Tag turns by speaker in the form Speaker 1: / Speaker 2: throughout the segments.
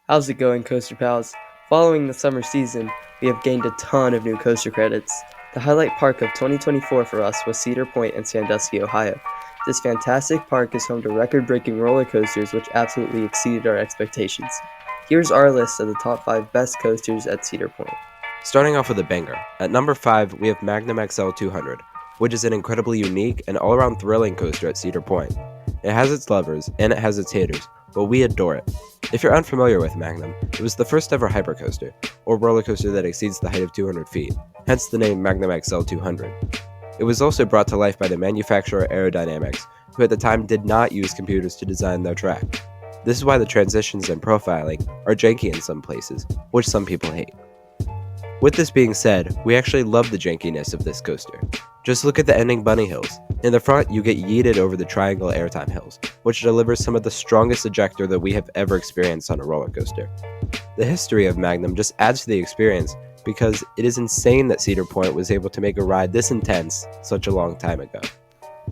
Speaker 1: How's it going, CoasterPals? Following the summer season, we have gained a ton of new coaster credits. The highlight park of 2024 for us was Cedar Point in Sandusky, Ohio. This fantastic park is home to record-breaking roller coasters which absolutely exceeded our expectations. Here's our list of the top 5 best coasters at Cedar Point.
Speaker 2: Starting off with a banger, at number 5 we have Magnum XL 200, which is an incredibly unique and all-around thrilling coaster at Cedar Point. It has its lovers, and it has its haters, but we adore it. If you're unfamiliar with Magnum, it was the first ever hypercoaster, or roller coaster that exceeds the height of 200 feet, hence the name Magnum XL 200. It was also brought to life by the manufacturer Aerodynamics, who at the time did not use computers to design their track. This is why the transitions and profiling are janky in some places, which some people hate. With this being said, we actually love the jankiness of this coaster. Just look at the ending bunny hills. In the front, you get yeeted over the triangle airtime hills, which delivers some of the strongest ejector that we have ever experienced on a roller coaster. The history of Magnum just adds to the experience because it is insane that Cedar Point was able to make a ride this intense such a long time ago.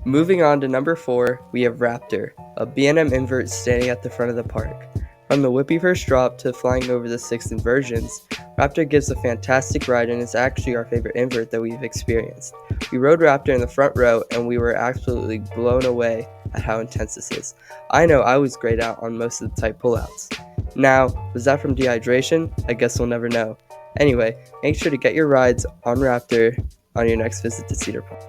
Speaker 1: Moving on to number 4, we have Raptor, a B&M invert standing at the front of the park. From the whippy first drop to flying over the 6 inversions, Raptor gives a fantastic ride and is actually our favorite invert that we've experienced. We rode Raptor in the front row and we were absolutely blown away at how intense this is. I know I was grayed out on most of the tight pullouts. Now, was that from dehydration? I guess we'll never know. Anyway, make sure to get your rides on Raptor on your next visit to Cedar Point.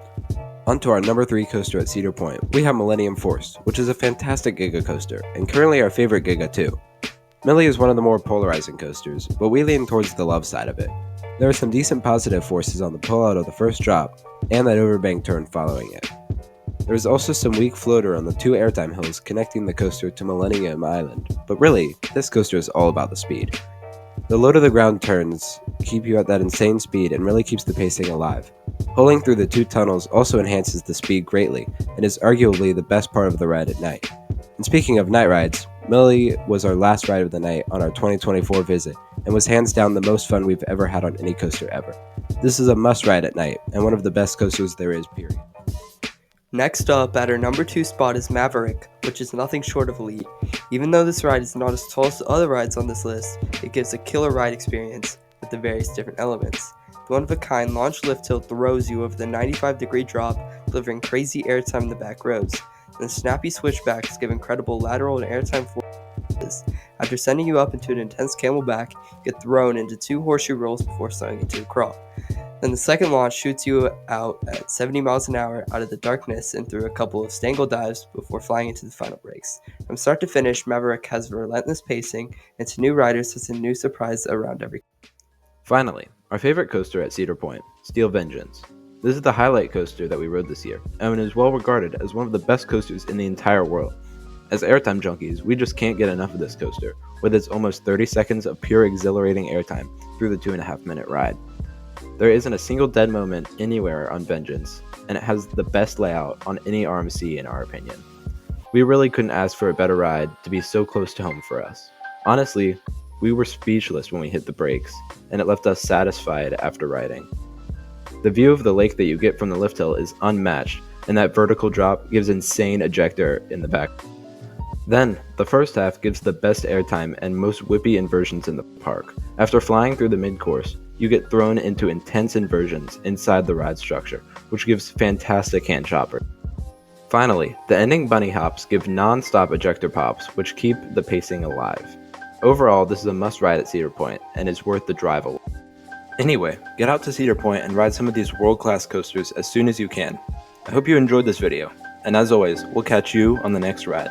Speaker 2: On to our number 3 coaster at Cedar Point, we have Millennium Force, which is a fantastic Giga coaster, and currently our favorite Giga too. Millie is one of the more polarizing coasters, but we lean towards the love side of it. There are some decent positive forces on the pullout of the first drop, and that overbank turn following it. There is also some weak floater on the 2 airtime hills connecting the coaster to Millennium Island, but really, this coaster is all about the speed. The low to the ground turns keep you at that insane speed and really keeps the pacing alive. Pulling through the 2 tunnels also enhances the speed greatly, and is arguably the best part of the ride at night. And speaking of night rides, Millie was our last ride of the night on our 2024 visit, and was hands down the most fun we've ever had on any coaster ever. This is a must ride at night, and one of the best coasters there is, period.
Speaker 1: Next up, at our number 2 spot is Maverick, which is nothing short of elite. Even though this ride is not as tall as the other rides on this list, it gives a killer ride experience with the various different elements. The one-of-a-kind launch lift hill throws you over the 95-degree drop, delivering crazy airtime in the back rows. And the snappy switchbacks give incredible lateral and airtime forces. After sending you up into an intense camelback, you get thrown into 2 horseshoe rolls before starting into a crawl. Then the second launch shoots you out at 70 miles an hour out of the darkness and through a couple of stangle dives before flying into the final brakes. From start to finish, Maverick has relentless pacing, and to new riders has a new surprise around every.
Speaker 2: Finally, our favorite coaster at Cedar Point, Steel Vengeance. This is the highlight coaster that we rode this year, and is well regarded as one of the best coasters in the entire world. As airtime junkies, we just can't get enough of this coaster, with its almost 30 seconds of pure exhilarating airtime through the 2.5-minute ride. There isn't a single dead moment anywhere on Vengeance, and it has the best layout on any RMC in our opinion. We really couldn't ask for a better ride to be so close to home for us. Honestly, we were speechless when we hit the brakes, and it left us satisfied after riding. The view of the lake that you get from the lift hill is unmatched, and that vertical drop gives insane ejector in the back. Then, the first half gives the best airtime and most whippy inversions in the park. After flying through the mid-course, you get thrown into intense inversions inside the ride structure, which gives fantastic hand chopper. Finally, the ending bunny hops give non-stop ejector pops, which keep the pacing alive. Overall, this is a must ride at Cedar Point, and is worth the drive alone. Anyway, get out to Cedar Point and ride some of these world-class coasters as soon as you can. I hope you enjoyed this video, and as always, we'll catch you on the next ride.